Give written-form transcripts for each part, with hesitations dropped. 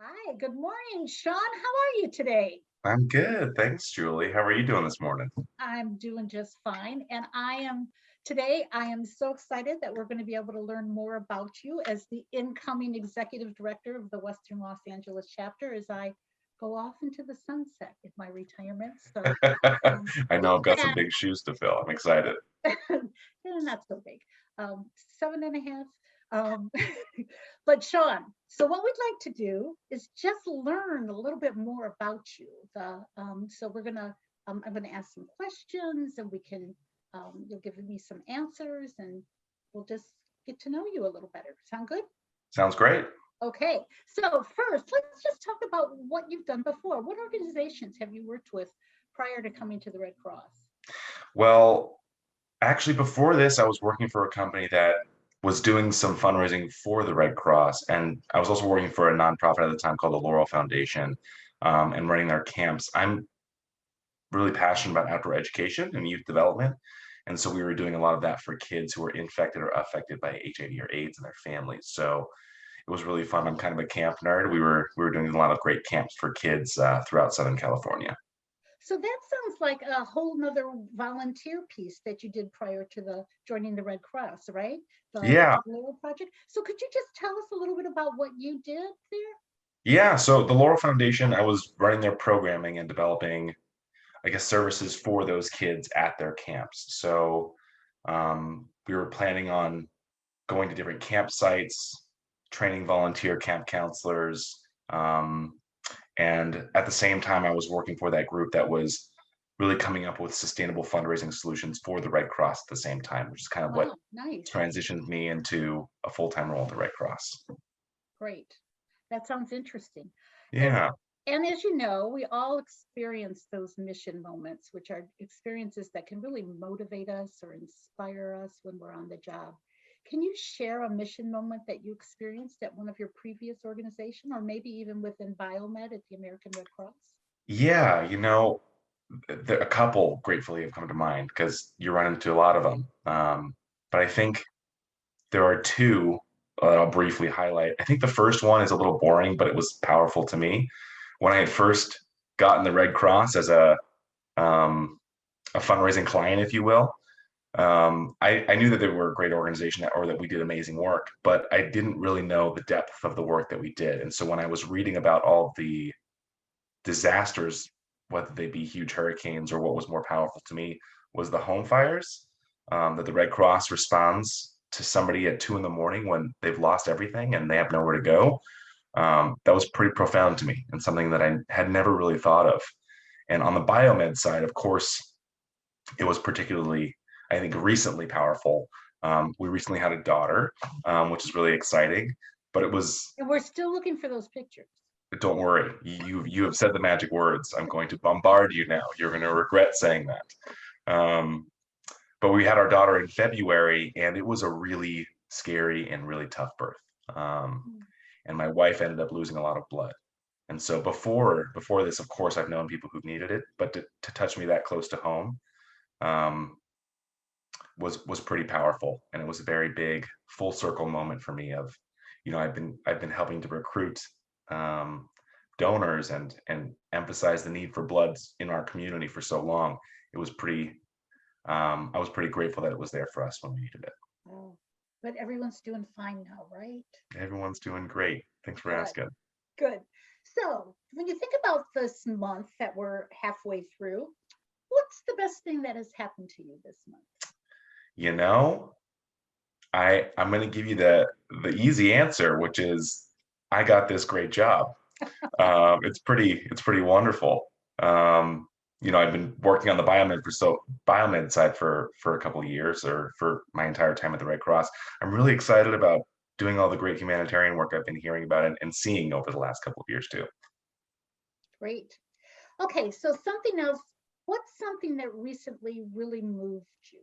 Hi, good morning, Sean. How are you today? I'm good. Thanks, Julie. How are you doing this morning? I'm doing just fine. And I am so excited that we're going to be able to learn more about you as the incoming executive director of the Western Los Angeles chapter as I go off into the sunset in my retirement. I know I've got some Yeah, big shoes to fill. I'm excited. not so big. 7.5. Um, but Sean, so what we'd like to do is just learn a little bit more about you. So I'm gonna ask some questions, and you'll give me some answers, and we'll just get to know you a little better. Sound good? Sounds great. Okay. So first, let's just talk about what you've done before. What organizations have you worked with prior to coming to the Red Cross? Well, actually, before this, I was working for a company that was doing some fundraising for the Red Cross. And I was also working for a nonprofit at the time called the Laurel Foundation, and running their camps. I'm really passionate about outdoor education and youth development. And so we were doing a lot of that for kids who were infected or affected by HIV or AIDS and their families. So it was really fun. I'm kind of a camp nerd. We were doing a lot of great camps for kids throughout Southern California. So that sounds like a whole nother volunteer piece that you did prior to the joining the Red Cross, right? Yeah, The Laurel Project. So could you just tell us a little bit about what you did there? yeah. So the Laurel Foundation, I was running their programming and developing, I guess, services for those kids at their camps. So we were planning on going to different campsites, training volunteer camp counselors, um, and at the same time, I was working for that group that was really coming up with sustainable fundraising solutions for the Red Cross at the same time, which is kind of what Wow, nice. transitioned me into a full-time role at the Red Cross. Great. That sounds interesting. And Yeah. and as you know, we all experience those mission moments, which are experiences that can really motivate us or inspire us when we're on the job. Can you share a mission moment that you experienced at one of your previous organization or maybe even within Biomed at the American Red Cross? Yeah, a couple gratefully have come to mind because you run into a lot of them. But I think there are two I'll briefly highlight. I think the first one is a little boring, but it was powerful to me. When I had first gotten the Red Cross as um, a fundraising client, if you will, I knew that they were a great organization or that we did amazing work, but I didn't really know the depth of the work that we did. And so when I was reading about all the disasters, whether they be huge hurricanes or what was more powerful to me was the home fires, that the Red Cross responds to somebody at 2 in the morning when they've lost everything and they have nowhere to go. That was pretty profound to me and something that I had never really thought of. And on the biomed side, of course, it was particularly, I think, recently powerful. We recently had a daughter, which is really exciting. But it was, And we're still looking for those pictures. don't worry, you have said the magic words. I'm going to bombard you now. You're going to regret saying that. But we had our daughter in February, and it was a really scary and really tough birth. Um, Mm. and my wife ended up losing a lot of blood. And so before this, of course, I've known people who've needed it, but to touch me that close to home, um, was pretty powerful, and it was a very big full circle moment for me. Of, I've been helping to recruit um, donors and emphasize the need for blood in our community for so long. It was pretty. I was pretty grateful that it was there for us when we needed it. Oh, but everyone's doing fine now, right? Everyone's doing great. Thanks for Good, asking. good. So when you think about this month that we're halfway through, what's the best thing that has happened to you this month? You know, I'm going to give you the easy answer, which is I got this great job. It's pretty wonderful. Um, I've been working on the biomed side for a couple of years, or for my entire time at the Red Cross. I'm really excited about doing all the great humanitarian work I've been hearing about and seeing over the last couple of years too. Great. Okay, so something else, what's something that recently really moved you,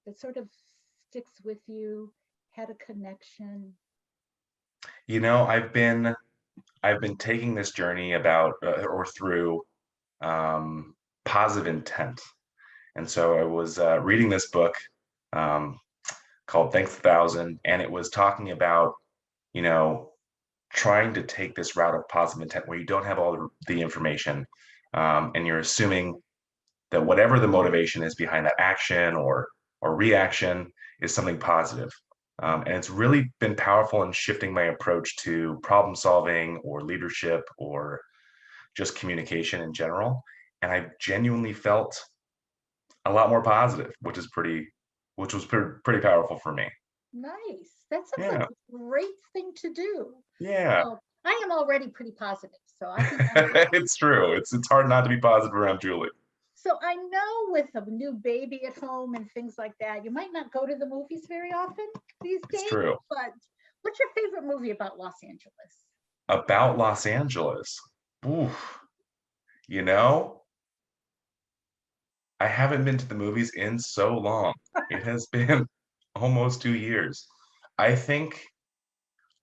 that sort of sticks with you, had a connection? You know, I've been taking this journey about or through um, positive intent, and so I was reading this book um, called Thanks a Thousand, and it was talking about, you know, trying to take this route of positive intent where you don't have all the information, and you're assuming that whatever the motivation is behind that action or reaction is something positive. And it's really been powerful in shifting my approach to problem solving or leadership or just communication in general. And I genuinely felt a lot more positive, which was pretty powerful for me. Nice. That sounds like Yeah, a great thing to do. yeah. Well, I am already pretty positive, so I think I'm good. It's true. It's hard not to be positive around Julie. So I know with a new baby at home and things like that, you might not go to the movies very often these It's days, true. but what's your favorite movie about Los Angeles? About Los Angeles. Oof. You know, I haven't been to the movies in so long. It has been almost 2 years. I think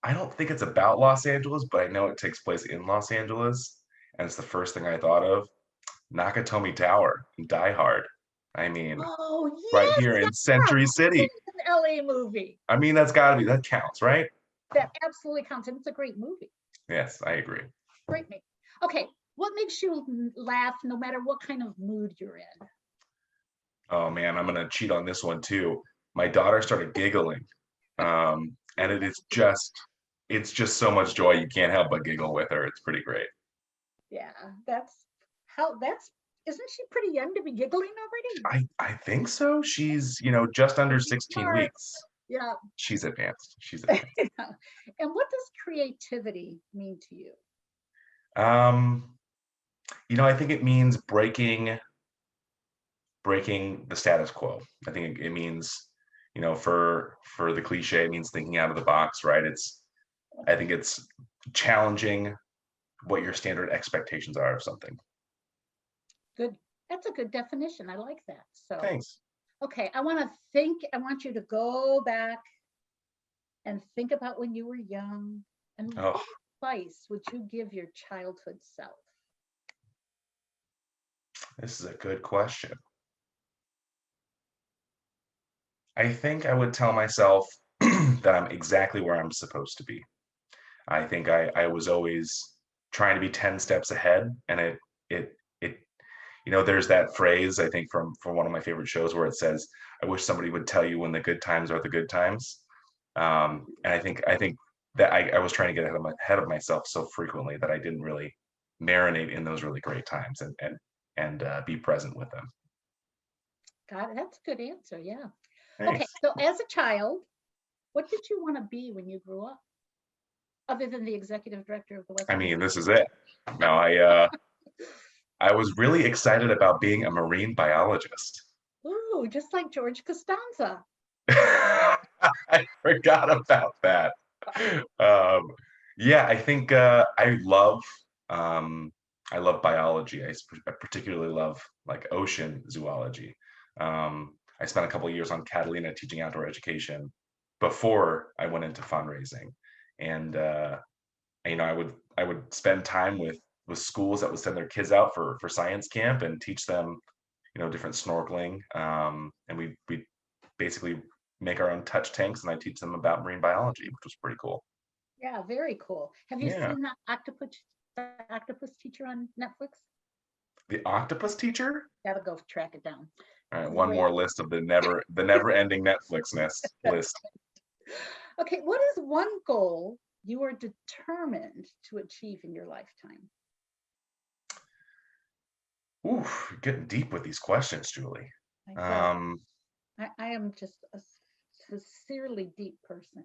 I don't think it's about Los Angeles, but I know it takes place in Los Angeles, and it's the first thing I thought of. Nakatomi Tower in Die Hard. I mean, Oh, right yes, here in that's Century right. City. It's an LA movie. I mean, that's gotta be that counts, right? That absolutely counts. And it's a great movie. Yes, I agree. Great movie. Okay, what makes you laugh no matter what kind of mood you're in? Oh man, I'm gonna cheat on this one too. My daughter started giggling, and it's just so much joy. You can't help but giggle with her. It's pretty great. Yeah, that's isn't she pretty young to be giggling already? I think so. She's, just under She's 16 smart. weeks. Yeah. She's advanced. She's advanced. And what does creativity mean to you? Um, I think it means breaking the status quo. I think it means, for the cliche, it means thinking out of the box, right? I think it's challenging what your standard expectations are of something. Good. That's a good definition. I like that. So, Thanks. okay, I want you to go back and think about when you were young and what Oh, advice would you give your childhood self? this is a good question. I think I would tell myself that I'm exactly where I'm supposed to be. I think I was always trying to be 10 steps ahead, and it there's that phrase I think from one of my favorite shows where it says, "I wish somebody would tell you when the good times are the good times." And I think that I was trying to get ahead of myself so frequently that I didn't really marinate in those really great times and be present with them. God, that's a good answer. Yeah. Okay, Thanks. so as a child, what did you want to be when you grew up, other than the executive director of the I West Point? mean, this is it. No, I was really excited about being a marine biologist. Ooh, just like George Costanza. I forgot about that. Um, yeah, I think um, I love biology. I particularly love like ocean zoology. I spent a couple of years on Catalina teaching outdoor education before I went into fundraising, and I would spend time with schools that would send their kids out for science camp and teach them different snorkeling. And we basically make our own touch tanks, and I teach them about marine biology, which was pretty cool. Yeah, very cool. Have you Yeah. seen the Octopus Teacher on Netflix? The octopus teacher? Gotta go track it down. All right, one Great. more list of the never ending Netflix list. Okay, what is one goal you are determined to achieve in your lifetime? Ooh, you're getting deep with these questions, Julie. I bet. Um, I am just a sincerely deep person.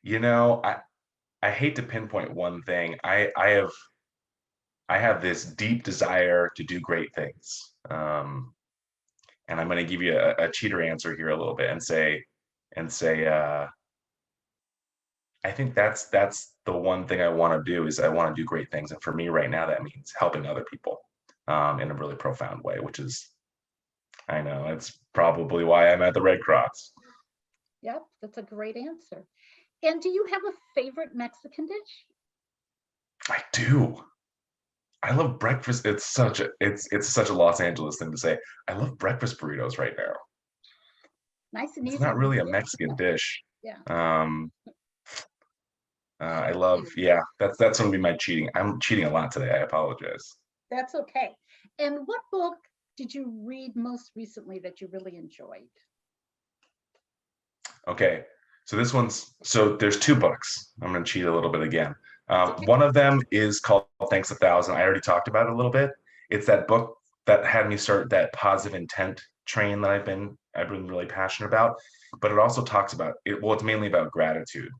you know, I hate to pinpoint one thing. I have this deep desire to do great things. And I'm going to give you a cheater answer here a little bit and say, I think that's the one thing I want to do is I want to do great things. And for me right now, that means helping other people in a really profound way, which is, I know, it's probably why I'm at the Red Cross. Yep, that's a great answer. And do you have a favorite Mexican dish? I do. I love breakfast. It's such a Los Angeles thing to say. I love breakfast burritos right now. Nice and It's easy not to really a do. Mexican dish. Yeah. Um, I love, yeah, that's gonna be my cheating. I'm cheating a lot today. I apologize. That's okay. And what book did you read most recently that you really enjoyed? Okay, so there's two books. I'm gonna cheat a little bit again. That's okay. One of them is called Thanks a Thousand. I already talked about it a little bit. It's that book that had me start that positive intent train that I've been really passionate about. But it also talks about it. Well, it's mainly about gratitude.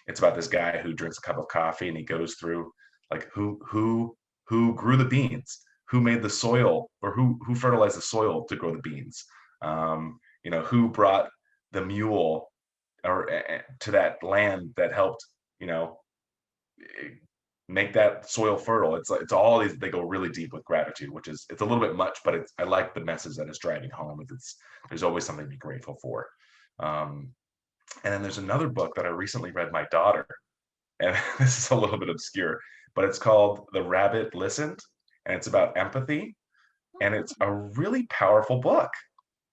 It's about this guy who drinks a cup of coffee and he goes through like who grew the beans, who made the soil, or who fertilized the soil to grow the beans. Who brought the mule or to that land that helped, you know, make that soil fertile. It's all these, they go really deep with gratitude, which is, it's a little bit much, but I like the message that it's driving home. There's always something to be grateful for. Um, and then there's another book that I recently read my daughter, and this is a little bit obscure, but it's called The Rabbit Listened, and it's about empathy, and it's a really powerful book.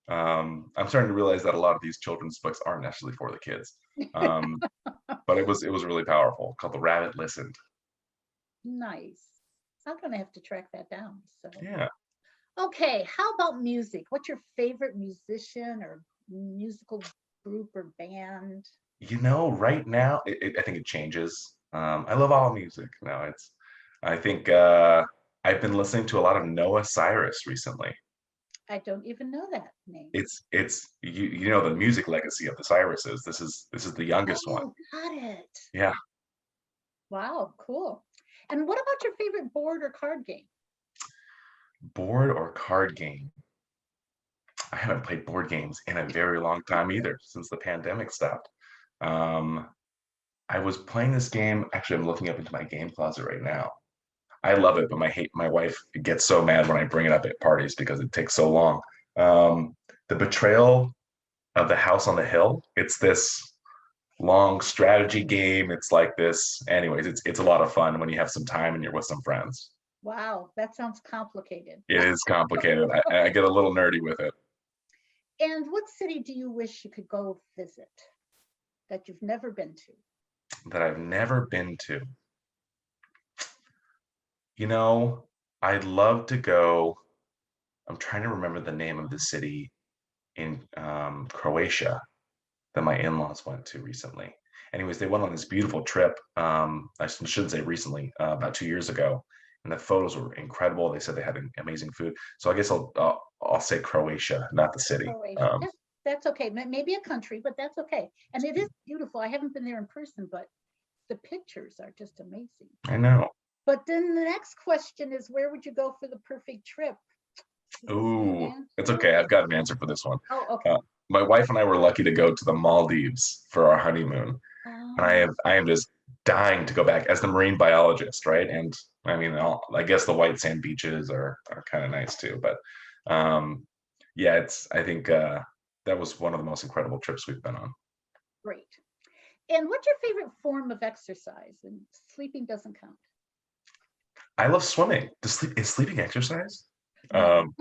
I'm starting to realize that a lot of these children's books aren't necessarily for the kids. Um, but it was really powerful, called The Rabbit Listened. Nice. I'm gonna have to track that down. So, Yeah. okay, how about music? What's your favorite musician or musical group or band? Right now, I think it changes. I love all music. No, I think I've been listening to a lot of Noah Cyrus recently. I don't even know that name. It's the music legacy of the Cyruses. This is the youngest one. Oh, got it. Yeah. Wow, cool. And what about your favorite board or card game? Board or card game? I haven't played board games in a very long time either, since the pandemic stopped. Um, I was playing this game. Actually, I'm looking up into my game closet right now. I love it, but my wife gets so mad when I bring it up at parties because it takes so long. The Betrayal of the House on the Hill. It's this long strategy game. It's like this. Anyways, it's a lot of fun when you have some time and you're with some friends. Wow, that sounds complicated. It is complicated. I get a little nerdy with it. And what city do you wish you could go visit that you've never been to? That I've never been to. You know, I'd love to go. I'm trying to remember the name of the city in Croatia that my in-laws went to recently. Anyways, they went on this beautiful trip. I shouldn't say recently, about 2 years ago, and the photos were incredible. They said they had amazing food. So I guess I'll say Croatia, not the city. Croatia. That's okay. Maybe a country, but that's okay. And it is beautiful. I haven't been there in person, but the pictures are just amazing. I know. But then the next question is, where would you go for the perfect trip? Ooh, it's Answer? okay. I've got an answer for this one. Oh, okay. Uh, my wife and I were lucky to go to the Maldives for our honeymoon, and I Um, have I am just dying to go back as the marine biologist, right? And I mean, I guess the white sand beaches are kind of nice too, but yeah, I think that was one of the most incredible trips we've been on. great. And what's your favorite form of exercise? And sleeping doesn't count. I love swimming. Is sleeping exercise? No. Um,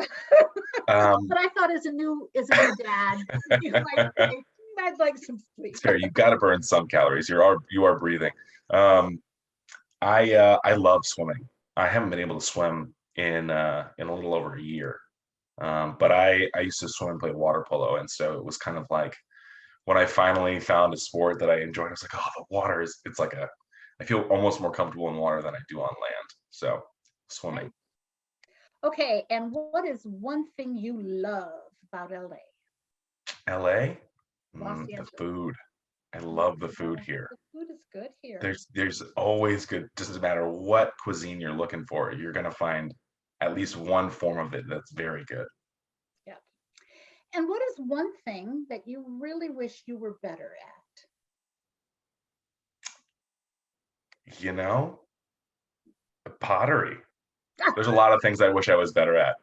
um, But I thought as a new dad, you might say, I'd like some sleep. it's fair. You've got to burn some calories. You are breathing. Um, I love swimming. I haven't been able to swim in a little over a year. But I used to swim and play water polo, and so it was kind of like when I finally found a sport that I enjoyed. I was like, oh, the water is. It's like I feel almost more comfortable in water than I do on land. So swimming. Right. Okay, and what is one thing you love about LA? LA, Los the Angeles. food. I Oh, love the food yeah, here. the food is good here. There's always good. Doesn't matter what cuisine you're looking for, you're gonna find at least one form of it that's very good. Yeah. And what is one thing that you really wish you were better You know, pottery. at? There's a lot of things I wish I was better at.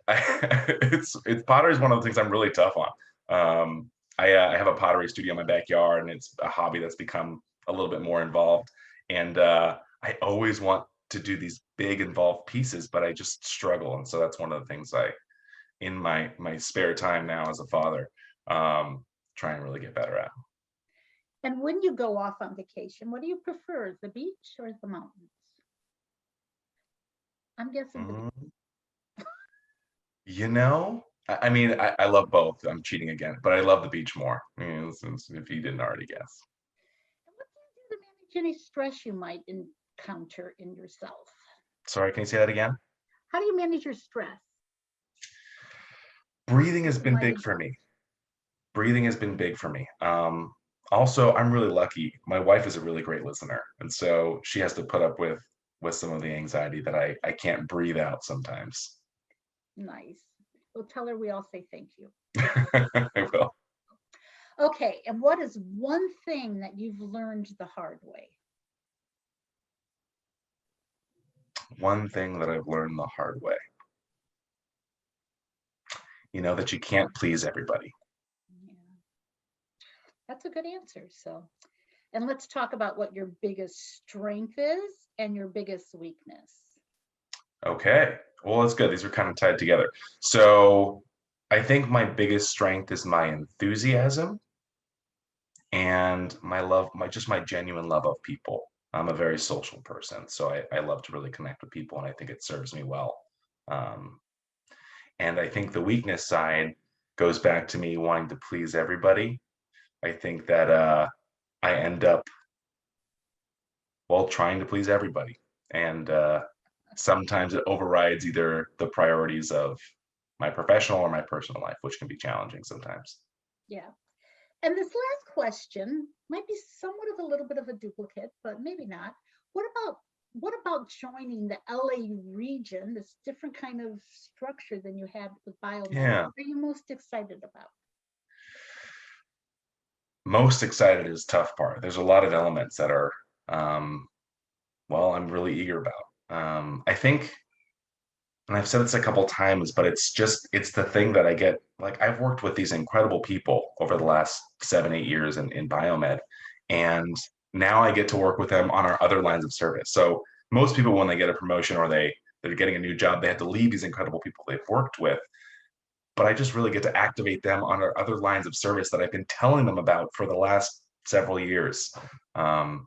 It's pottery is one of the things I'm really tough on. I have a pottery studio in my backyard, and it's a hobby that's become a little bit more involved. And I always want to do these big involved pieces, but I just struggle. And so that's one of the things in my spare time now as a father, try and really get better at. And when you go off on vacation, what do you prefer, the beach or the mountains? I'm guessing the beach. Mm, I mean, I love both. I'm cheating again, but I love the beach more. If you didn't already guess. And what do you do to manage any stress you might encounter in yourself? Sorry, can you say that again? How do you manage your stress? Breathing has You been might big for encounter. me. Breathing has been big for me. Also, I'm really lucky. My wife is a really great listener, and so she has to put up with some of the anxiety that I can't breathe out sometimes. Nice. Well, tell her we all say thank you. I will. Okay, and what is one thing that you've learned the hard way? One thing that I've learned the hard way, that you can't please everybody. Yeah, that's a good answer. So, and let's talk about what your biggest strength is and your biggest weakness. Okay. Well, that's good. These are kind of tied together. So I think my biggest strength is my enthusiasm and my love, my genuine love of people. I'm a very social person, so I love to really connect with people, and I think it serves me well. Um, and I think the weakness side goes back to me wanting to please everybody. I think that I end up, well, trying to please everybody, and sometimes it overrides either the priorities of my professional or my personal life, which can be challenging sometimes. Yeah. And this last question might be somewhat of a little bit of a duplicate, but maybe not. What about joining the LA region, this different kind of structure than you had with biomed? Yeah. What are you most excited about? Most excited is tough part. There's a lot of elements that are, um, well, I'm really eager about. I think, and I've said this a couple times, but it's the thing that I get. Like, I've worked with these incredible people over the last 7, 8 years in biomed, and now I get to work with them on our other lines of service. So most people, when they get a promotion or they're getting a new job, they have to leave these incredible people they've worked with. But I just really get to activate them on our other lines of service that I've been telling them about for the last several years. Um,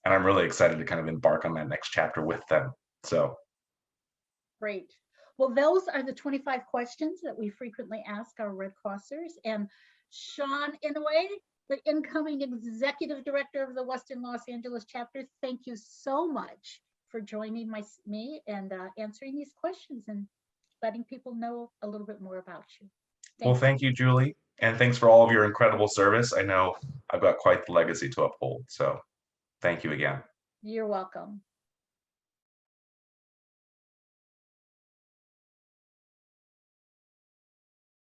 and I'm really excited to kind of embark on that next chapter with them. So, Great. Well, those are the 25 questions that we frequently ask our Red Crossers. And Sean Inoue, the incoming executive director of the Western Los Angeles chapter, thank you so much for joining me and answering these questions and letting people know a little bit more about you. well, Thank you. thank you, Julie. And thanks for all of your incredible service. I know I've got quite the legacy to uphold. So, thank you again. You're welcome.